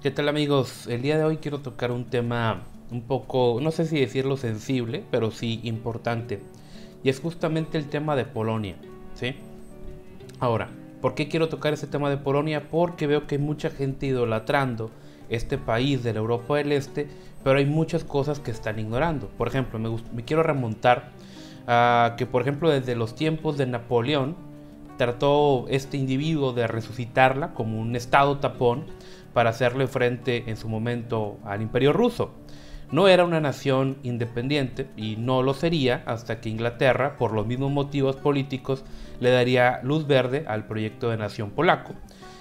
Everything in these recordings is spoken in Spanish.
¿Qué tal amigos? El día de hoy quiero tocar un tema un poco, no sé si decirlo sensible, pero sí importante. Y es justamente el tema de Polonia, ¿sí? Ahora, ¿por qué quiero tocar ese tema de Polonia? Porque veo que hay mucha gente idolatrando este país de la Europa del Este, pero hay muchas cosas que están ignorando. Por ejemplo, me quiero remontar a que, por ejemplo, desde los tiempos de Napoleón, trató este individuo de resucitarla como un estado tapón para hacerle frente en su momento al Imperio Ruso. No era una nación independiente y no lo sería hasta que Inglaterra, por los mismos motivos políticos, le daría luz verde al proyecto de nación polaco.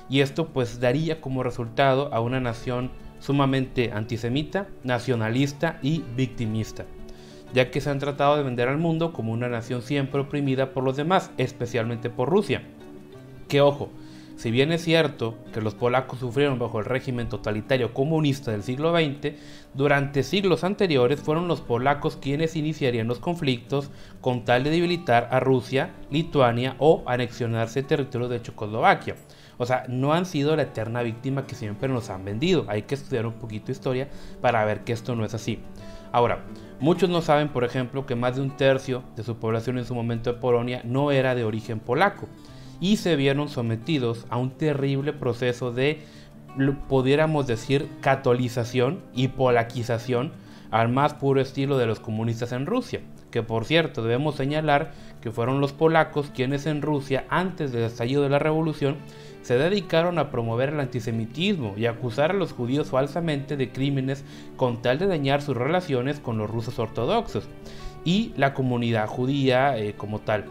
Y esto pues daría como resultado a una nación sumamente antisemita, nacionalista y victimista, ya que se han tratado de vender al mundo como una nación siempre oprimida por los demás, especialmente por Rusia. Que ojo, si bien es cierto que los polacos sufrieron bajo el régimen totalitario comunista del siglo XX, durante siglos anteriores fueron los polacos quienes iniciarían los conflictos con tal de debilitar a Rusia, Lituania o anexionarse territorio de Checoslovaquia. O sea, no han sido la eterna víctima que siempre nos han vendido. Hay que estudiar un poquito de historia para ver que esto no es así. Ahora, muchos no saben, por ejemplo, que más de un tercio de su población en su momento de Polonia no era de origen polaco y se vieron sometidos a un terrible proceso de, pudiéramos decir, catolización y polaquización al más puro estilo de los comunistas en Rusia, que por cierto debemos señalar que fueron los polacos quienes en Rusia, antes del estallido de la revolución, se dedicaron a promover el antisemitismo y acusar a los judíos falsamente de crímenes con tal de dañar sus relaciones con los rusos ortodoxos y la comunidad judía como tal.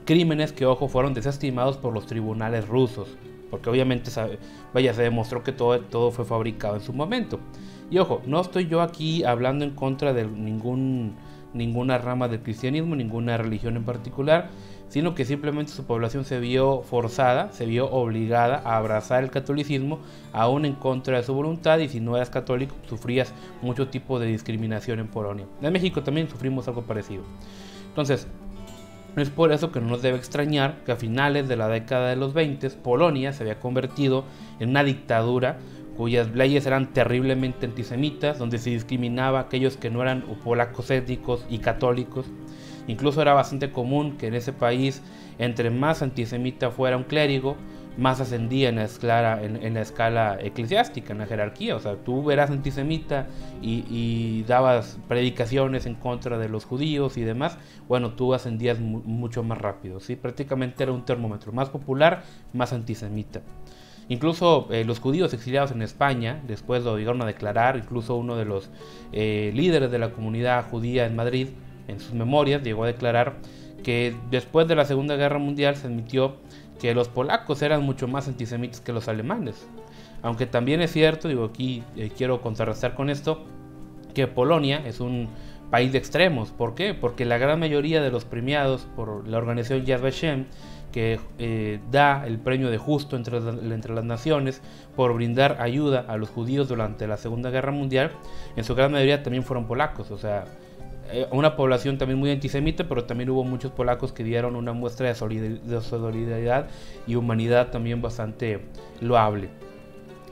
Crímenes que, ojo, fueron desestimados por los tribunales rusos, porque obviamente se demostró que todo fue fabricado en su momento. Y ojo, no estoy yo aquí hablando en contra de ninguna rama del cristianismo, ninguna religión en particular, sino que simplemente su población se vio forzada, se vio obligada a abrazar el catolicismo, aún en contra de su voluntad, y si no eras católico sufrías mucho tipo de discriminación en Polonia. En México también sufrimos algo parecido. Entonces, es por eso que no nos debe extrañar que a finales de la década de los 20 Polonia se había convertido en una dictadura cuyas leyes eran terriblemente antisemitas, donde se discriminaba a aquellos que no eran polacos étnicos y católicos. Incluso era bastante común que en ese país, entre más antisemita fuera un clérigo, más ascendía en la escala eclesiástica, en la jerarquía. O sea, tú eras antisemita y dabas predicaciones en contra de los judíos y demás, bueno, tú ascendías mucho más rápido, ¿sí? Prácticamente era un termómetro, más popular, más antisemita. Incluso los judíos exiliados en España, después lo llegaron a declarar. Incluso uno de los líderes de la comunidad judía en Madrid, en sus memorias, llegó a declarar que después de la Segunda Guerra Mundial se admitió que los polacos eran mucho más antisemitas que los alemanes. Aunque también es cierto, digo aquí quiero contrarrestar con esto, que Polonia es un país de extremos. ¿Por qué? Porque la gran mayoría de los premiados por la organización Yad Vashem, que da el premio de justo entre las naciones por brindar ayuda a los judíos durante la Segunda Guerra Mundial, en su gran mayoría también fueron polacos. O sea, una población también muy antisemita, pero también hubo muchos polacos que dieron una muestra de solidaridad y humanidad también bastante loable.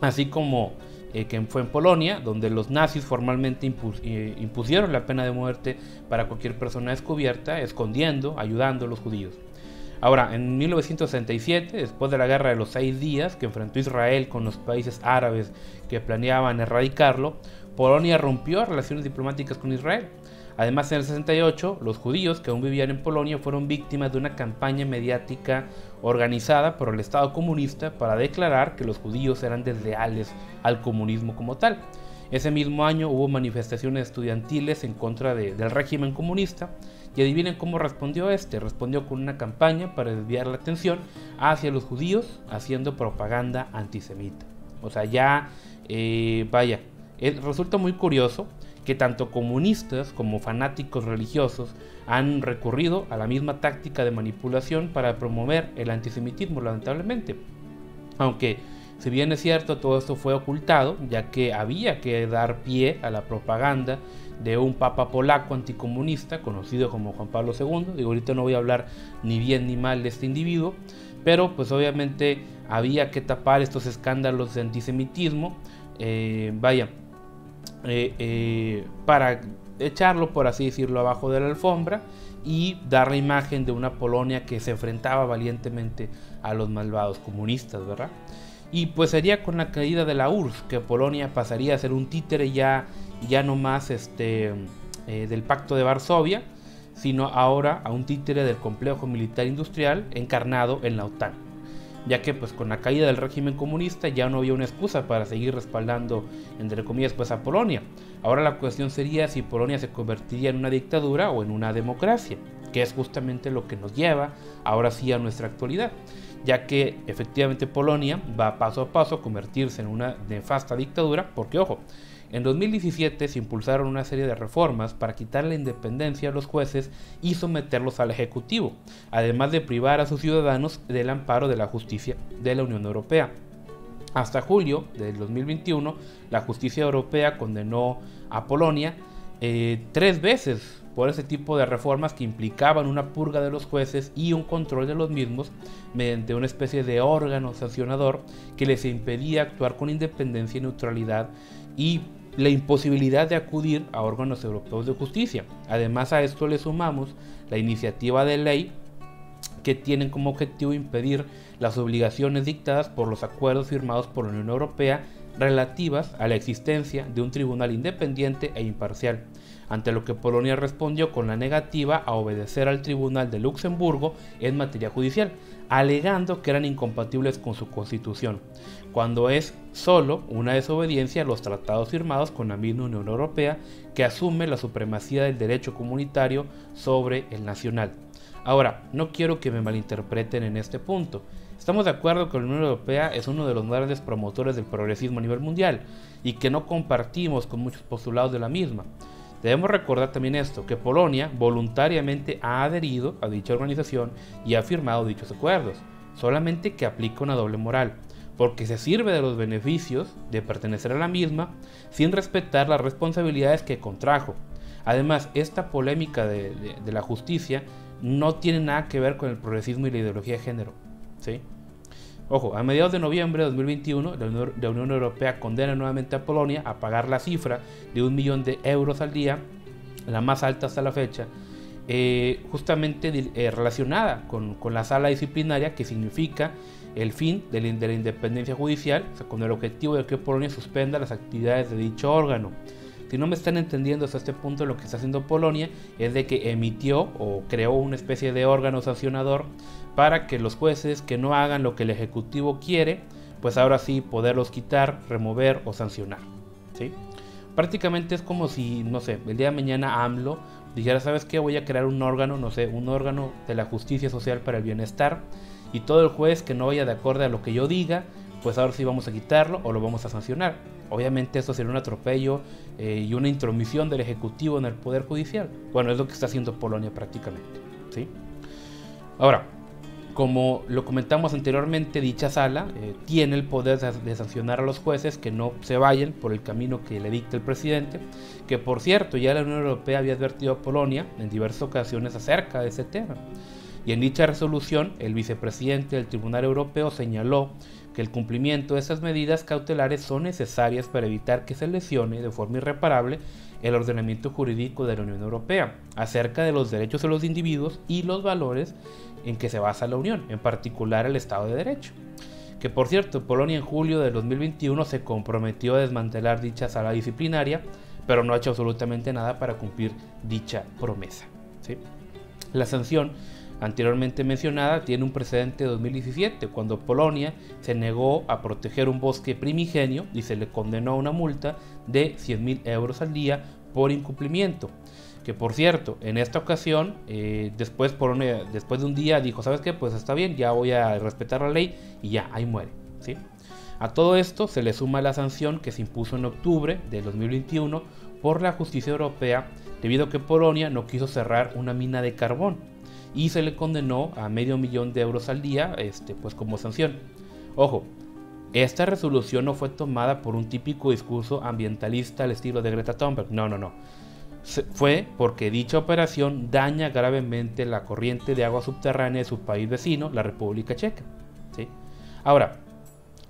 Así como que fue en Polonia, donde los nazis formalmente impusieron la pena de muerte para cualquier persona descubierta, escondiendo, ayudando a los judíos. Ahora, en 1967, después de la Guerra de los 6 días que enfrentó Israel con los países árabes que planeaban erradicarlo, Polonia rompió relaciones diplomáticas con Israel. Además, en el 68, los judíos que aún vivían en Polonia fueron víctimas de una campaña mediática organizada por el Estado comunista para declarar que los judíos eran desleales al comunismo como tal. Ese mismo año hubo manifestaciones estudiantiles en contra del régimen comunista, y adivinen cómo respondió este. Respondió con una campaña para desviar la atención hacia los judíos, haciendo propaganda antisemita. O sea, ya, resulta muy curioso que tanto comunistas como fanáticos religiosos han recurrido a la misma táctica de manipulación para promover el antisemitismo, lamentablemente. Aunque, si bien es cierto, todo esto fue ocultado, ya que había que dar pie a la propaganda de un papa polaco anticomunista conocido como Juan Pablo II. Digo, ahorita no voy a hablar ni bien ni mal de este individuo, pero pues obviamente había que tapar estos escándalos de antisemitismo vaya, para echarlo, por así decirlo, abajo de la alfombra y dar la imagen de una Polonia que se enfrentaba valientemente a los malvados comunistas, ¿verdad? Y pues sería con la caída de la URSS que Polonia pasaría a ser un títere ya no más del Pacto de Varsovia, sino ahora a un títere del complejo militar industrial encarnado en la OTAN, ya que pues con la caída del régimen comunista ya no había una excusa para seguir respaldando, entre comillas, pues a Polonia. Ahora la cuestión sería si Polonia se convertiría en una dictadura o en una democracia, que es justamente lo que nos lleva ahora sí a nuestra actualidad, ya que efectivamente Polonia va paso a paso a convertirse en una nefasta dictadura, porque ojo, en 2017 se impulsaron una serie de reformas para quitar la independencia a los jueces y someterlos al ejecutivo, además de privar a sus ciudadanos del amparo de la justicia de la Unión Europea. Hasta julio del 2021, la justicia europea condenó a Polonia 3 veces por ese tipo de reformas que implicaban una purga de los jueces y un control de los mismos mediante una especie de órgano sancionador que les impedía actuar con independencia y neutralidad y la imposibilidad de acudir a órganos europeos de justicia. Además, a esto le sumamos la iniciativa de ley que tienen como objetivo impedir las obligaciones dictadas por los acuerdos firmados por la Unión Europea relativas a la existencia de un tribunal independiente e imparcial, ante lo que Polonia respondió con la negativa a obedecer al Tribunal de Luxemburgo en materia judicial, alegando que eran incompatibles con su constitución, cuando es solo una desobediencia a los tratados firmados con la misma Unión Europea, que asume la supremacía del derecho comunitario sobre el nacional. Ahora, no quiero que me malinterpreten en este punto. Estamos de acuerdo que la Unión Europea es uno de los grandes promotores del progresismo a nivel mundial y que no compartimos con muchos postulados de la misma. Debemos recordar también esto, que Polonia voluntariamente ha adherido a dicha organización y ha firmado dichos acuerdos, solamente que aplica una doble moral, porque se sirve de los beneficios de pertenecer a la misma sin respetar las responsabilidades que contrajo. Además, esta polémica de la justicia no tiene nada que ver con el progresismo y la ideología de género, ¿sí? Ojo, a mediados de noviembre de 2021, la Unión Europea condena nuevamente a Polonia a pagar la cifra de 1 millón de euros al día, la más alta hasta la fecha, justamente relacionada con la sala disciplinaria, que significa el fin de la independencia judicial, o sea, con el objetivo de que Polonia suspenda las actividades de dicho órgano. Si no me están entendiendo hasta este punto, lo que está haciendo Polonia es de que emitió o creó una especie de órgano sancionador para que los jueces que no hagan lo que el ejecutivo quiere, pues ahora sí poderlos quitar, remover o sancionar, ¿sí? Prácticamente es como si, no sé, el día de mañana AMLO dijera, ¿sabes qué? Voy a crear un órgano, no sé, un órgano de la justicia social para el bienestar, y todo el juez que no vaya de acuerdo a lo que yo diga, pues ahora sí vamos a quitarlo o lo vamos a sancionar. Obviamente esto sería un atropello y una intromisión del Ejecutivo en el Poder Judicial. Bueno, es lo que está haciendo Polonia prácticamente, ¿sí? Ahora, como lo comentamos anteriormente, dicha sala tiene el poder de sancionar a los jueces que no se vayan por el camino que le dicta el presidente, que por cierto ya la Unión Europea había advertido a Polonia en diversas ocasiones acerca de ese tema. Y en dicha resolución, el vicepresidente del Tribunal Europeo señaló que el cumplimiento de esas medidas cautelares son necesarias para evitar que se lesione de forma irreparable el ordenamiento jurídico de la Unión Europea acerca de los derechos de los individuos y los valores en que se basa la Unión, en particular el Estado de Derecho. Que por cierto, Polonia en julio de 2021 se comprometió a desmantelar dicha sala disciplinaria, pero no ha hecho absolutamente nada para cumplir dicha promesa, ¿sí? La sanción anteriormente mencionada tiene un precedente de 2017, cuando Polonia se negó a proteger un bosque primigenio y se le condenó a una multa de 100.000 euros al día por incumplimiento. Que por cierto, en esta ocasión, después de un día dijo, ¿sabes qué? Pues está bien, ya voy a respetar la ley y ya, ahí muere, ¿sí? A todo esto se le suma la sanción que se impuso en octubre de 2021 por la justicia europea debido a que Polonia no quiso cerrar una mina de carbón y se le condenó a $500.000 de euros al día, pues como sanción. Ojo, esta resolución no fue tomada por un típico discurso ambientalista al estilo de Greta Thunberg, no. Fue porque dicha operación daña gravemente la corriente de agua subterránea de su país vecino, la República Checa, ¿sí? Ahora,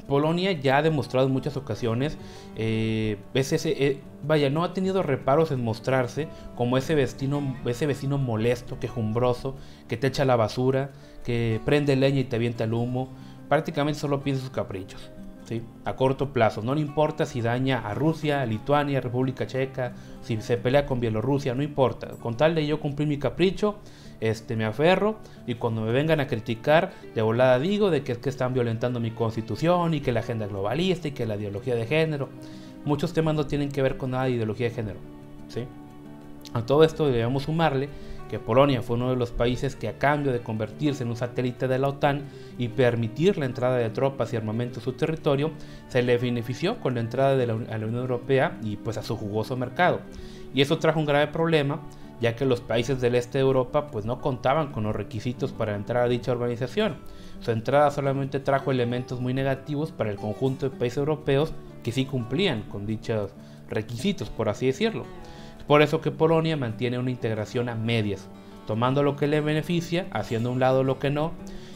Polonia ya ha demostrado en muchas ocasiones, no ha tenido reparos en mostrarse como ese vecino molesto, quejumbroso, que te echa la basura, que prende leña y te avienta el humo. Prácticamente solo piensa sus caprichos, ¿sí? A corto plazo. No le importa si daña a Rusia, a Lituania, a República Checa, si se pelea con Bielorrusia, no importa. Con tal de yo cumplir mi capricho, me aferro, y cuando me vengan a criticar, de volada digo de que es que están violentando mi constitución y que la agenda globalista y que la ideología de género. Muchos temas no tienen que ver con nada de ideología de género, ¿sí? A todo esto debemos sumarle que Polonia fue uno de los países que, a cambio de convertirse en un satélite de la OTAN y permitir la entrada de tropas y armamento a su territorio, se le benefició con la entrada a la Unión Europea y pues a su jugoso mercado. Y eso trajo un grave problema, ya que los países del este de Europa pues no contaban con los requisitos para entrar a dicha organización. Su entrada solamente trajo elementos muy negativos para el conjunto de países europeos que sí cumplían con dichos requisitos, por así decirlo. Es por eso que Polonia mantiene una integración a medias, tomando lo que le beneficia, haciendo a un lado lo que no,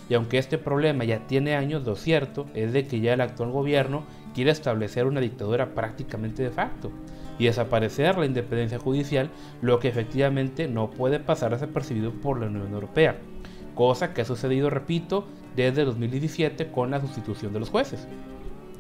y aunque este problema ya tiene años, lo cierto es de que ya el actual gobierno quiere establecer una dictadura prácticamente de facto y desaparecer la independencia judicial, lo que efectivamente no puede pasar desapercibido por la Unión Europea, cosa que ha sucedido, repito, desde 2017 con la sustitución de los jueces.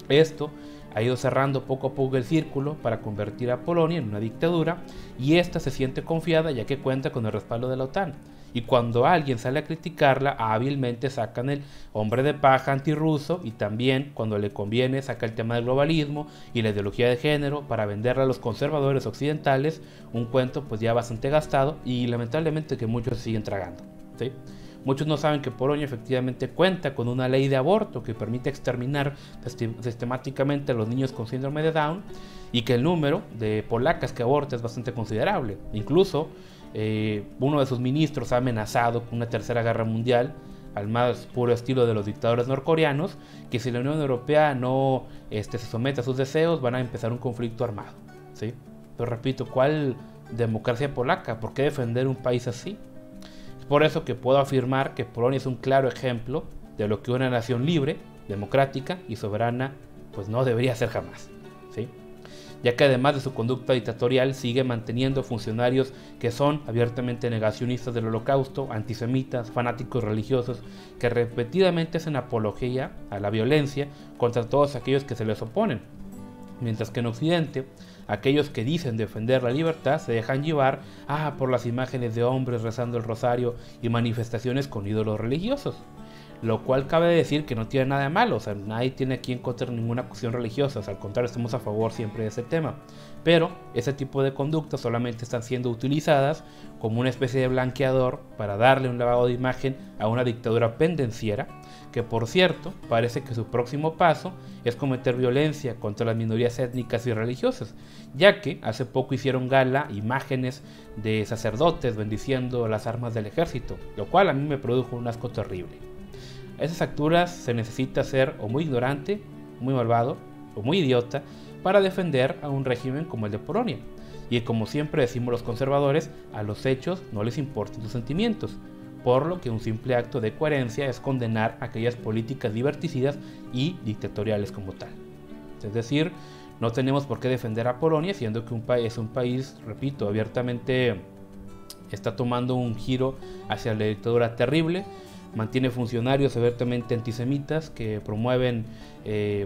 Esto ha ido cerrando poco a poco el círculo para convertir a Polonia en una dictadura, y esta se siente confiada ya que cuenta con el respaldo de la OTAN. Y cuando alguien sale a criticarla, hábilmente sacan el hombre de paja antirruso, y también cuando le conviene saca el tema del globalismo y la ideología de género para venderle a los conservadores occidentales un cuento pues ya bastante gastado y lamentablemente que muchos se siguen tragando, ¿sí? Muchos no saben que Polonia efectivamente cuenta con una ley de aborto que permite exterminar sistemáticamente a los niños con síndrome de Down, y que el número de polacas que abortan es bastante considerable. Incluso uno de sus ministros ha amenazado con una tercera guerra mundial, al más puro estilo de los dictadores norcoreanos, que si la Unión Europea no se somete a sus deseos, van a empezar un conflicto armado, ¿sí? Pero repito, ¿cuál democracia polaca? ¿Por qué defender un país así? Por eso que puedo afirmar que Polonia es un claro ejemplo de lo que una nación libre, democrática y soberana pues no debería ser jamás, ¿sí? Ya que además de su conducta dictatorial sigue manteniendo funcionarios que son abiertamente negacionistas del Holocausto, antisemitas, fanáticos religiosos, que repetidamente hacen apología a la violencia contra todos aquellos que se les oponen. Mientras que en Occidente, aquellos que dicen defender la libertad se dejan llevar por las imágenes de hombres rezando el rosario y manifestaciones con ídolos religiosos. Lo cual cabe decir que no tiene nada de malo, o sea, nadie tiene aquí en contra ninguna cuestión religiosa, o sea, al contrario, estamos a favor siempre de ese tema. Pero ese tipo de conductas solamente están siendo utilizadas como una especie de blanqueador para darle un lavado de imagen a una dictadura pendenciera, que por cierto, parece que su próximo paso es cometer violencia contra las minorías étnicas y religiosas, ya que hace poco hicieron gala imágenes de sacerdotes bendiciendo las armas del ejército, lo cual a mí me produjo un asco terrible. A esas alturas se necesita ser o muy ignorante, muy malvado o muy idiota para defender a un régimen como el de Polonia. Y como siempre decimos los conservadores, a los hechos no les importan sus sentimientos, por lo que un simple acto de coherencia es condenar aquellas políticas liberticidas y dictatoriales como tal. Es decir, no tenemos por qué defender a Polonia, siendo que es un país, repito, abiertamente está tomando un giro hacia la dictadura terrible. Mantiene funcionarios abiertamente antisemitas que promueven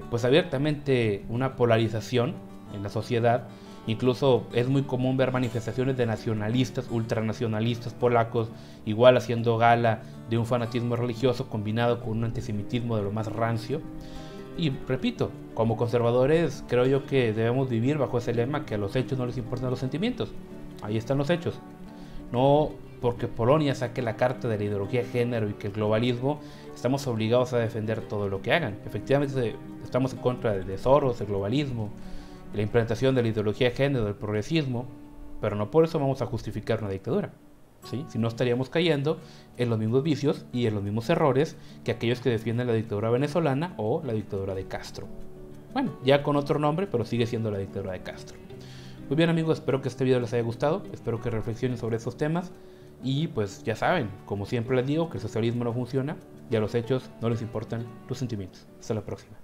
pues abiertamente una polarización en la sociedad. Incluso es muy común ver manifestaciones de nacionalistas, ultranacionalistas polacos, igual haciendo gala de un fanatismo religioso combinado con un antisemitismo de lo más rancio. Y repito, como conservadores creo yo que debemos vivir bajo ese lema que a los hechos no les importan los sentimientos. Ahí están los hechos. No porque Polonia saque la carta de la ideología de género y que el globalismo, estamos obligados a defender todo lo que hagan. Efectivamente estamos en contra de Soros, del globalismo, de la implantación de la ideología de género, del progresismo, pero no por eso vamos a justificar una dictadura, ¿sí? Si no, estaríamos cayendo en los mismos vicios y en los mismos errores que aquellos que defienden la dictadura venezolana o la dictadura de Castro. Bueno, ya con otro nombre, pero sigue siendo la dictadura de Castro. Muy bien amigos, espero que este video les haya gustado, espero que reflexionen sobre estos temas. Y pues ya saben, como siempre les digo, que el socialismo no funciona y a los hechos no les importan los sentimientos. Hasta la próxima.